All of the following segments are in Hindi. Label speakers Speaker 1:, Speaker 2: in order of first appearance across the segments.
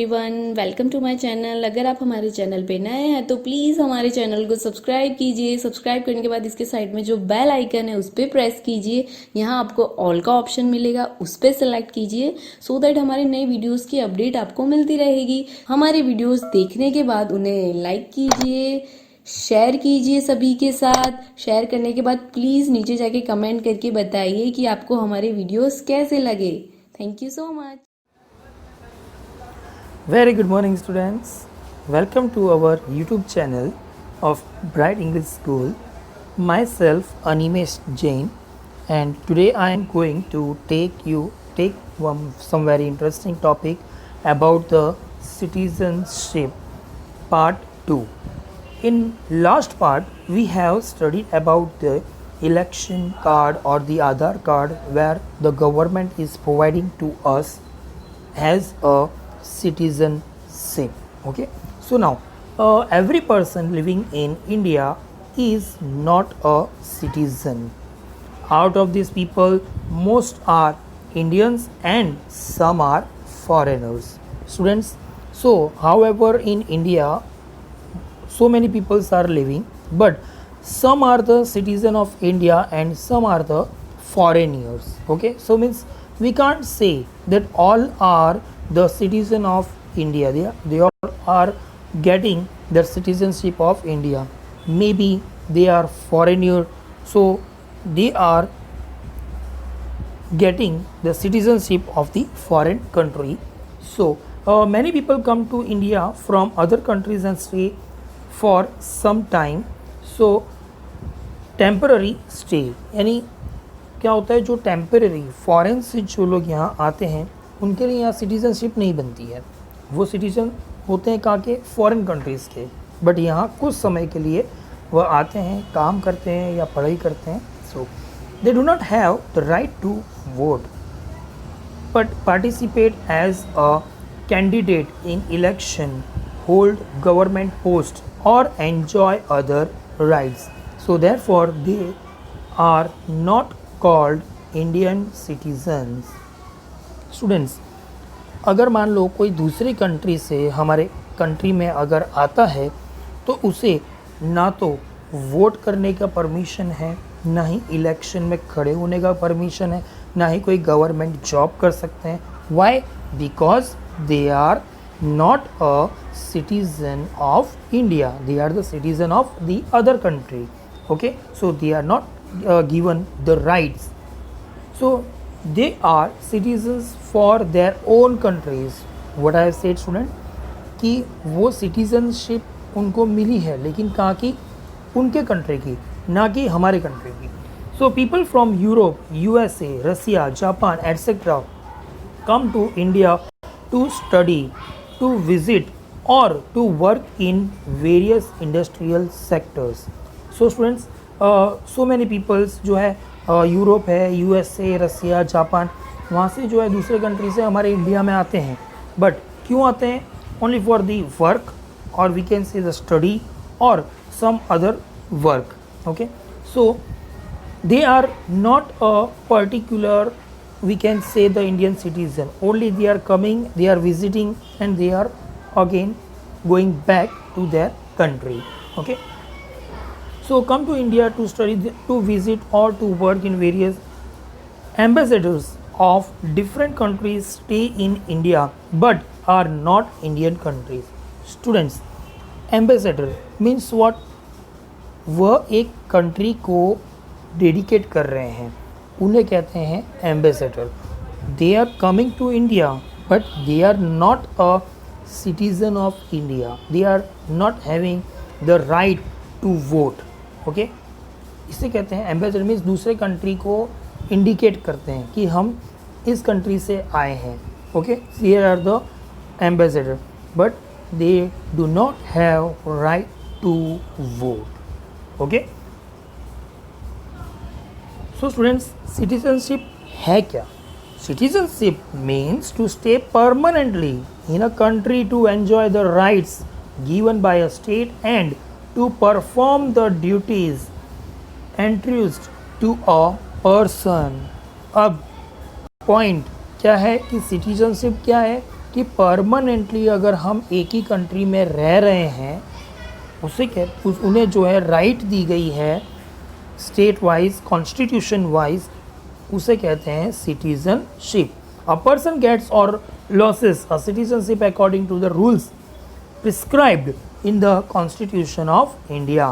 Speaker 1: Everyone, welcome to my channel. अगर आप हमारे चैनल पे नए हैं तो प्लीज़ हमारे चैनल को सब्सक्राइब कीजिए। सब्सक्राइब करने के बाद इसके साइड में जो बेल आइकन है उस पर प्रेस कीजिए। यहाँ आपको ऑल का ऑप्शन मिलेगा, उस पर सेलेक्ट कीजिए सो दैट हमारे नए वीडियोस की अपडेट आपको मिलती रहेगी। हमारे वीडियोस देखने के बाद उन्हें लाइक कीजिए, शेयर कीजिए सभी के साथ। शेयर करने के बाद प्लीज़ नीचे जाके कमेंट करके बताइए कि आपको हमारे वीडियोस कैसे लगे। Thank you so much.
Speaker 2: Very good morning, students. Welcome to our YouTube channel of Bright English School. Myself Animesh Jain, and today I am going to take some very interesting topic about the citizenship part 2. In last part we have studied about the election card or the Aadhaar card where the government is providing to us as a citizenship. Okay, so now every person living in India is not a citizen. Out of these people, most are Indians and some are foreigners, students. So however, in India so many people are living, but some are the citizen of India and some are the foreigners. Okay, so means we can't say that all are the citizen of India. They all are getting the citizenship of India. Maybe they are foreigner, so they are getting the citizenship of the foreign country. So many people come to India from other countries and stay for some time. So temporary stay यानी क्या होता है, जो टेम्पररी फॉरेन से जो लोग यहाँ आते हैं उनके लिए यहाँ सिटीज़नशिप नहीं बनती है। वो सिटीज़न होते हैं कहाँ के, फॉरेन कंट्रीज़ के, बट यहाँ कुछ समय के लिए वह आते हैं, काम करते हैं या पढ़ाई करते हैं। So they do not have the right to vote but participate as a candidate in election, hold government post और enjoy other rights. So therefore they are not called Indian citizens. Students, अगर मान लो कोई दूसरी कंट्री से हमारे कंट्री में अगर आता है तो उसे ना तो वोट करने का परमिशन है, ना ही इलेक्शन में खड़े होने का परमिशन है, ना ही कोई गवर्नमेंट जॉब कर सकते हैं. Why? Because they are not a citizen of India. They are the citizen of the other country. Okay, so they are not given the rights. So they are citizens for their own countries. What I have said, student, कि वो citizenship उनको मिली है, लेकिन कहाँ की, उनके कंट्री की, ना कि हमारे कंट्री की. So people from Europe, USA, Russia, Japan, etc. come to India to study, to visit or to work in various industrial sectors. So students, so many peoples जो है यूरोप है, यूएसए, रसिया, जापान, वहाँ से जो है दूसरे कंट्री से हमारे इंडिया में आते हैं. बट क्यों आते हैं? Only for the work or we can say the study or some other work. Okay, so they are not a particular, we can say, the Indian citizen. Only they are coming, they are visiting and they are again going back to their country. Okay, so come to India to study, to visit or to work in various ambassadors of different countries stay in India but are not Indian countries. Students, ambassador means what? वह एक कंट्री को डेडिकेट कर रहे हैं, उन्हें कहते हैं ambassador. They are coming to India but they are not a citizen of India. They are not having the right to vote. Okay, इसे कहते हैं एम्बेसडर. मीन्स दूसरे कंट्री को इंडिकेट करते हैं कि हम इस कंट्री से आए हैं. Okay, here are the ambassador but they do not have right to vote. Okay, so students, citizenship है क्या? Citizenship means to stay permanently in a country, to enjoy the rights given by a state and to perform the duties entrusted to a person. अब पॉइंट क्या है कि सिटीजनशिप क्या है? कि परमानेंटली अगर हम एक ही कंट्री में रह रहे हैं उन्हें जो है राइट दी गई है स्टेट वाइज कॉन्स्टिट्यूशन वाइज, उसे कहते हैं citizenship. A person gets or loses a citizenship according to the rules prescribed in the constitution of India.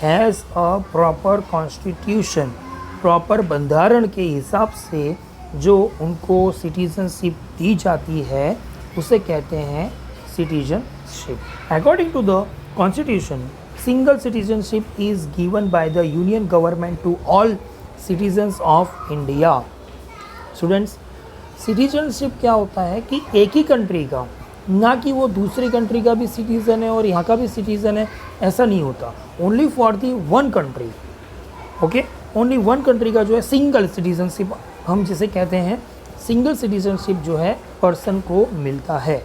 Speaker 2: Has a proper constitution, proper बंधारण के हिसाब से जो उनको सिटीजनशिप दी जाती है उसे कहते हैं citizenship. According to the constitution, single citizenship is given by the union government to all citizens of India. Students, citizenship क्या होता है कि एक ही कंट्री का, ना कि वो दूसरी कंट्री का भी सिटीज़न है और यहाँ का भी सिटीज़न है, ऐसा नहीं होता. Only for the one country. Okay, only one country का जो है सिंगल सिटीजनशिप हम जिसे कहते हैं, सिंगल सिटीजनशिप जो है पर्सन को मिलता है.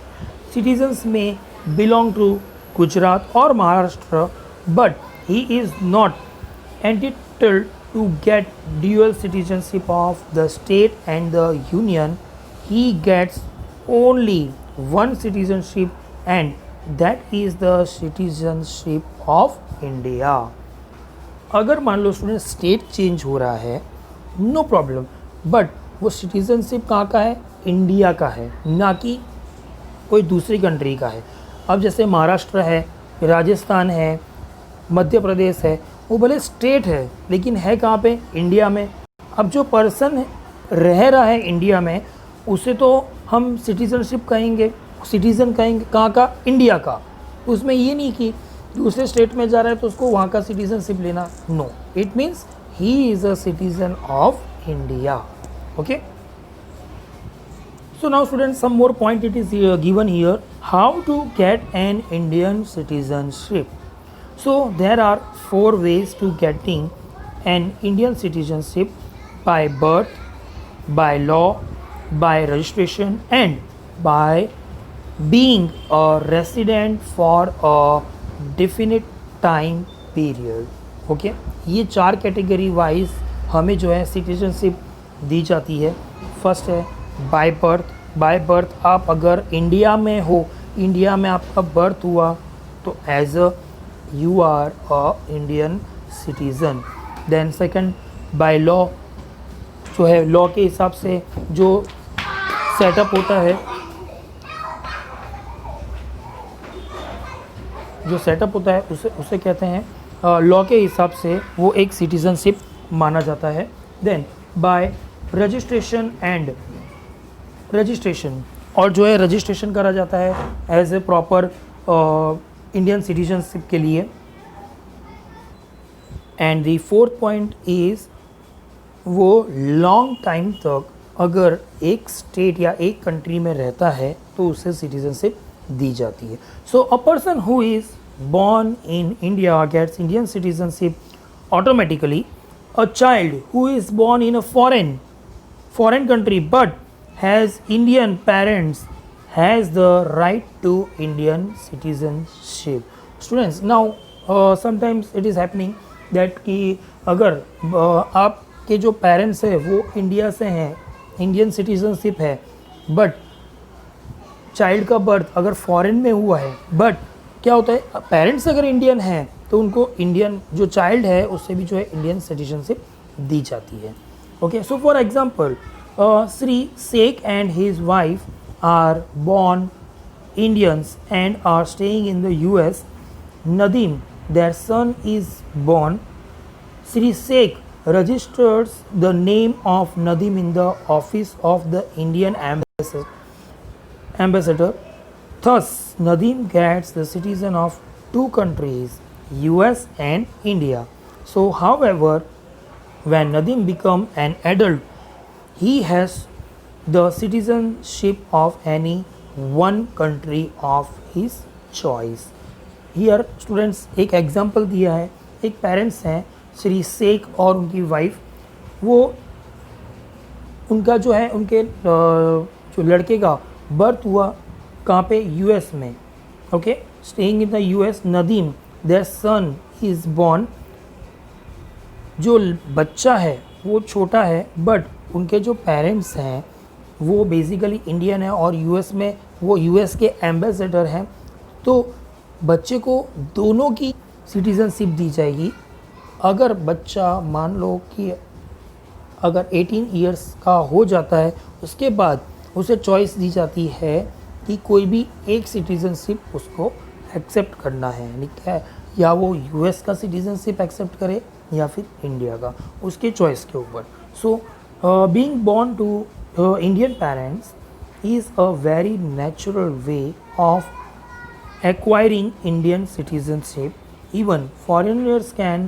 Speaker 2: सिटीजन्स में बिलोंग टू गुजरात और Maharashtra, but he is not entitled to get dual citizenship of the state and the union. He gets only one citizenship and that is the citizenship of India. अगर मान लो स्टूडेंट स्टेट चेंज हो रहा है, नो प्रॉब्लम, बट वो सिटीजनशिप कहाँ का है, इंडिया का है, ना कि कोई दूसरी कंट्री का है. अब जैसे महाराष्ट्र है, राजस्थान है, मध्य प्रदेश है, वो भले स्टेट है लेकिन है कहाँ पे, इंडिया में. अब जो पर्सन रह रहा है इंडिया में उसे तो हम सिटीजनशिप कहेंगे, सिटीज़न कहेंगे, कहाँ का, इंडिया का. उसमें ये नहीं कि दूसरे स्टेट में जा रहा है तो उसको वहाँ का सिटीजनशिप लेना. No, it means he is a citizen of India. Okay. So now students, some more point it is given here, how to get an Indian citizenship. So there are 4 ways to getting an Indian citizenship: by birth, by law, by registration and by being a resident for a definite time period. Okay, ये 4 कैटेगरी वाइज हमें जो है सिटीजनशिप दी जाती है. फर्स्ट है बाय बर्थ. बाय बर्थ, आप अगर इंडिया में हो, इंडिया में आपका बर्थ हुआ तो as a you are a Indian citizen. Then second by law, जो है लॉ के हिसाब से जो सेटअप होता है, जो सेटअप होता है उसे कहते हैं लॉ के हिसाब से वो एक सिटीजनशिप माना जाता है. Then by registration and registration, और जो है रजिस्ट्रेशन करा जाता है as a proper Indian citizenship के लिए. And the 4th point is वो लॉन्ग टाइम तक अगर एक स्टेट या एक कंट्री में रहता है तो उसे सिटीजनशिप दी जाती है. So a person who is born in India gets Indian citizenship automatically. A child who is born in a foreign country but has Indian parents has the right to Indian citizenship. Students, now sometimes it is happening that कि अगर आपके जो पेरेंट्स है वो इंडिया से हैं, इंडियन सिटीजनशिप है, बट चाइल्ड का बर्थ अगर फॉरेन में हुआ है, बट क्या होता है पेरेंट्स अगर इंडियन हैं तो उनको इंडियन जो चाइल्ड है उससे भी जो है इंडियन सिटीजनशिप दी जाती है. Okay, so for example Shri Sheikh and his wife are born Indians and are staying in the US. Nadeem, their son, is born. Sri Sheikh registers the name of Nadeem in the office of the Indian ambassador. Thus, Nadeem gets the citizen of 2 countries, US and India. So, however, when Nadeem becomes an adult, he has the citizenship of any one country of his choice. Here students एक एग्जाम्पल दिया है, एक पेरेंट्स हैं श्री शेख और उनकी वाइफ, वो उनका जो है उनके जो लड़के का बर्थ हुआ कहाँ पे, यूएस में. Okay, staying in the US. Nadeem, their son is born. जो बच्चा है वो छोटा है बट उनके जो पेरेंट्स हैं वो बेसिकली इंडियन है और यूएस में वो यूएस के एम्बेसडर हैं, तो बच्चे को दोनों की सिटीज़नशिप दी जाएगी। अगर बच्चा मान लो कि अगर 18 इयर्स का हो जाता है, उसके बाद उसे चॉइस दी जाती है कि कोई भी एक सिटीज़नशिप उसको एक्सेप्ट करना है, यानी क्या, या वो यूएस का सिटीज़नशिप एक्सेप्ट करे या फिर इंडिया का, उसके चॉइस के ऊपर। So being born to Indian parents is a very natural way of acquiring Indian citizenship. Even foreigners can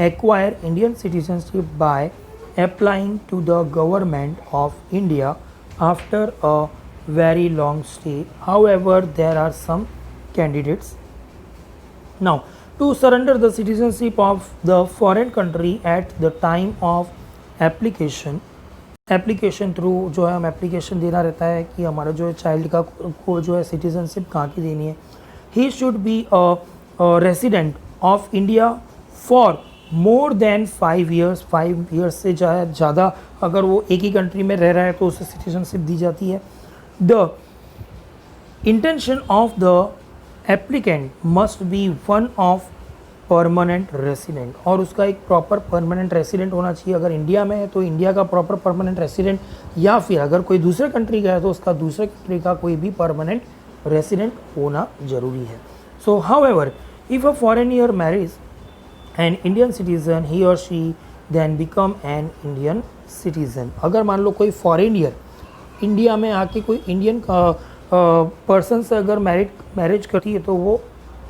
Speaker 2: acquire Indian citizenship by applying to the government of India after a very long stay. However, there are some candidates. Now, to surrender the citizenship of the foreign country at the time of application through जो है हम एप्लीकेशन देना रहता है कि हमारा जो है चाइल्ड का को जो है सिटीजनशिप कहाँ की देनी है। He should be a resident of India for more than 5 years, 5 years से ज़्यादा अगर वो एक ही कंट्री में रह रहा है तो उसे सिटीजनशिप दी जाती है। The intention of the applicant must be one of permanent resident, और उसका एक प्रॉपर परमानेंट रेसिडेंट होना चाहिए। अगर इंडिया में है तो इंडिया का प्रॉपर परमानेंट रेसिडेंट, या फिर अगर कोई दूसरे कंट्री का है तो उसका दूसरे कंट्री का कोई भी परमानेंट रेसिडेंट होना जरूरी है। So however if a foreigner marriage an Indian citizen he or she then become an Indian citizen. अगर मान लो कोई फॉरेनियर इंडिया में आके कोई इंडियन पर्सन से अगर मैरिज करती है तो वो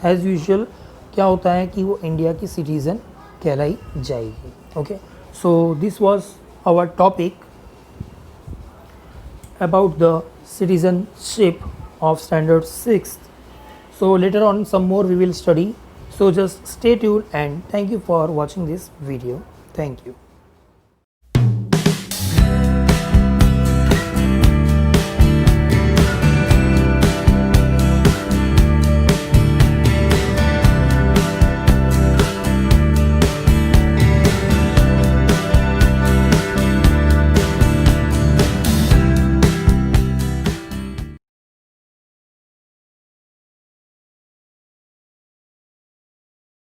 Speaker 2: एज़ यूजुअल क्या होता है कि वो इंडिया की सिटीज़न कहलाई जाएगी। Okay, so this was our topic about the citizenship of standard 6th. So later on some more we will study. So just stay tuned and thank you for watching this video. Thank you.